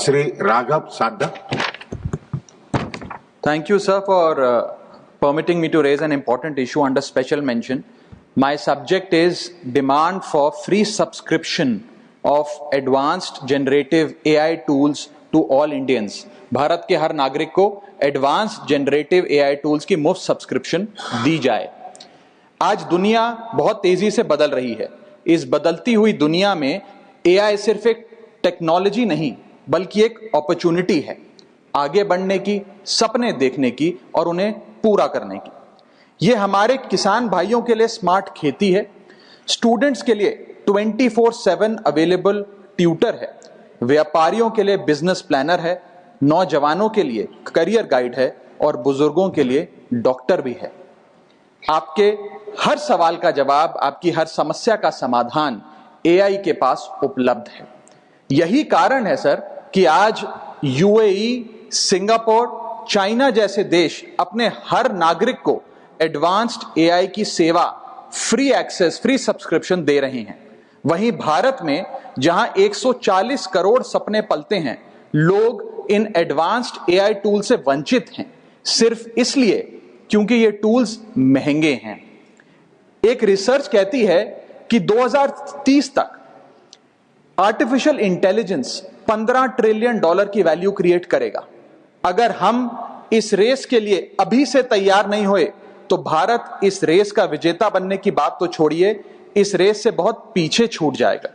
Shri Raghav Sadda. Thank you, sir, for permitting me to raise an important issue under special mention. My subject is demand for free subscription of advanced generative AI tools to all Indians. Bharat के हर नागरिक को advanced generative AI tools की मुफ्त subscription दी जाए। आज दुनिया बहुत तेजी से बदल रही है। इस बदलती हुई दुनिया में एआई सिर्फ एक टेक्नोलॉजी नहीं बल्कि एक अपॉर्चुनिटी है, आगे बढ़ने की, सपने देखने की और उन्हें पूरा करने की। ये हमारे किसान भाइयों के लिए स्मार्ट खेती है, स्टूडेंट्स के लिए 24/7 अवेलेबल ट्यूटर है, व्यापारियों के लिए बिजनेस प्लानर है, नौजवानों के लिए करियर गाइड है और बुजुर्गों के लिए डॉक्टर भी है। आपके हर सवाल का जवाब, आपकी हर समस्या का समाधान एआई के पास उपलब्ध है। यही कारण है सर कि आज यूएई, सिंगापुर, चाइना जैसे देश अपने हर नागरिक को एडवांस्ड एआई की सेवा, फ्री एक्सेस, फ्री सब्सक्रिप्शन दे रहे हैं। वहीं भारत में जहां 140 करोड़ सपने पलते हैं, लोग इन एडवांस्ड एआई टूल से वंचित हैं, सिर्फ इसलिए क्योंकि ये टूल्स महंगे हैं। एक रिसर्च कहती है कि 2030 तक आर्टिफिशियल इंटेलिजेंस $15 ट्रिलियन की वैल्यू क्रिएट करेगा। अगर हम इस रेस के लिए अभी से तैयार नहीं हुए तो भारत इस रेस का विजेता बनने की बात तो छोड़िए, इस रेस से बहुत पीछे छूट जाएगा।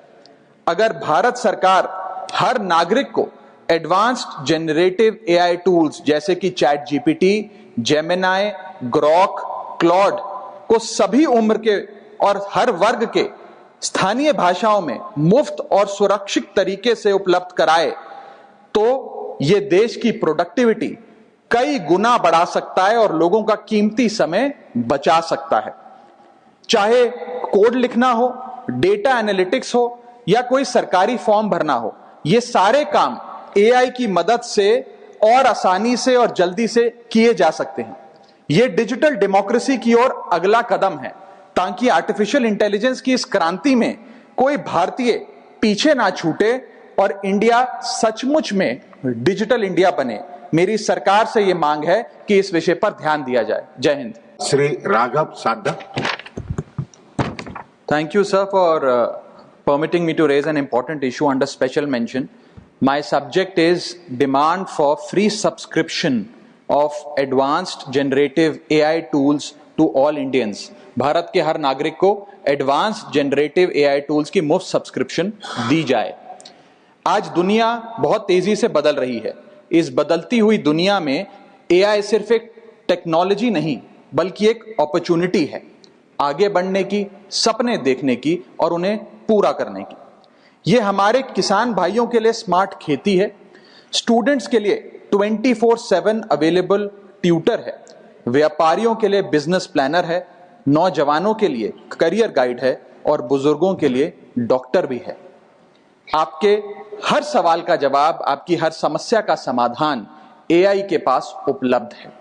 अगर भारत सरकार हर नागरिक को एडवांस्ड जनरेटिव एआई टूल्स जैसे कि chat GPT, Gemini, Grok, Claude को सभी उम्र के और हर वर्ग के स्थानीय भाषाओं में मुफ्त और सुरक्षित तरीके से उपलब्ध कराए तो यह देश की प्रोडक्टिविटी कई गुना बढ़ा सकता है और लोगों का कीमती समय बचा सकता है। चाहे कोड लिखना हो, डेटा एनालिटिक्स हो या कोई सरकारी फॉर्म भरना हो, ये सारे काम एआई की मदद से और आसानी से और जल्दी से किए जा सकते हैं। ये डिजिटल डेमोक्रेसी की ओर अगला कदम है ताकि आर्टिफिशियल इंटेलिजेंस की इस क्रांति में कोई भारतीय पीछे ना छूटे और इंडिया सचमुच में डिजिटल इंडिया बने। मेरी सरकार से यह मांग है कि इस विषय पर ध्यान दिया जाए। जय Hind. Shri Raghav Sadda. Thank you, sir, for permitting me to raise an important issue under special mention. My subject is demand for free subscription of advanced generative AI tools to all Indians. Bharat के हर नागरिक को advanced generative AI tools की मुफ्त subscription दी जाए। आज दुनिया बहुत तेजी से बदल रही है। इस बदलती हुई दुनिया में एआई सिर्फ एक टेक्नोलॉजी नहीं बल्कि एक अपॉर्चुनिटी है, आगे बढ़ने की, सपने देखने की और उन्हें पूरा करने की। ये हमारे किसान भाइयों के लिए स्मार्ट खेती है, स्टूडेंट्स के लिए 24/7 अवेलेबल ट्यूटर है, व्यापारियों के लिए बिजनेस प्लानर है, नौजवानों के लिए करियर गाइड है और बुजुर्गों के लिए डॉक्टर भी है। आपके हर सवाल का जवाब, आपकी हर समस्या का समाधान एआई के पास उपलब्ध है।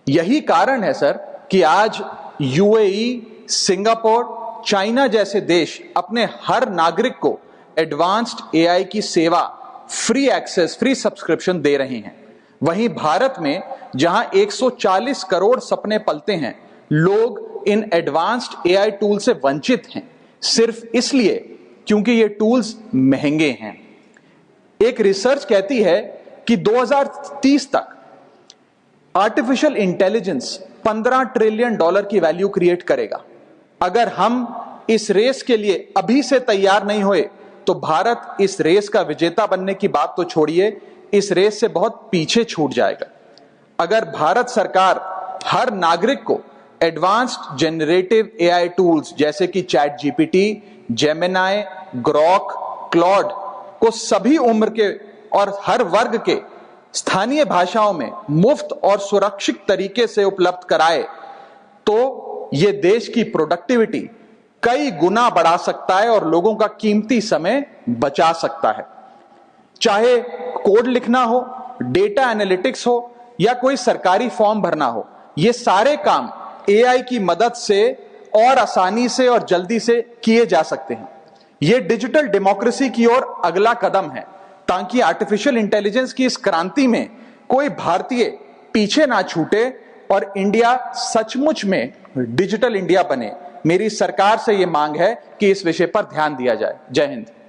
यही कारण है सर कि आज यूएई, सिंगापुर, चाइना जैसे देश अपने हर नागरिक को एडवांस्ड एआई की सेवा, फ्री एक्सेस, फ्री सब्सक्रिप्शन दे रहे हैं। वहीं भारत में जहां 140 करोड़ सपने पलते हैं, लोग इन एडवांस्ड एआई टूल से वंचित हैं, सिर्फ इसलिए क्योंकि ये टूल्स महंगे हैं। एक रिसर्च कहती है कि 2030 तक आर्टिफिशियल इंटेलिजेंस $15 ट्रिलियन की वैल्यू क्रिएट करेगा। अगर हम इस रेस के लिए अभी से तैयार नहीं हुए तो भारत इस रेस का विजेता बनने की बात तो छोड़िए, इस रेस से बहुत पीछे छूट जाएगा। अगर भारत सरकार हर नागरिक को एडवांस्ड जनरेटिव एआई टूल्स जैसे कि chat GPT, Gemini, Grok, Claude को सभी उम्र के और हर वर्ग के स्थानीय भाषाओं में मुफ्त और सुरक्षित तरीके से उपलब्ध कराए तो यह देश की प्रोडक्टिविटी कई गुना बढ़ा सकता है और लोगों का कीमती समय बचा सकता है। चाहे कोड लिखना हो, डेटा एनालिटिक्स हो या कोई सरकारी फॉर्म भरना हो, ये सारे काम एआई की मदद से और आसानी से और जल्दी से किए जा सकते हैं। यह डिजिटल डेमोक्रेसी की ओर अगला कदम है ताकि आर्टिफिशियल इंटेलिजेंस की इस क्रांति में कोई भारतीय पीछे ना छूटे और इंडिया सचमुच में डिजिटल इंडिया बने। मेरी सरकार से यह मांग है कि इस विषय पर ध्यान दिया जाए। जय हिंद।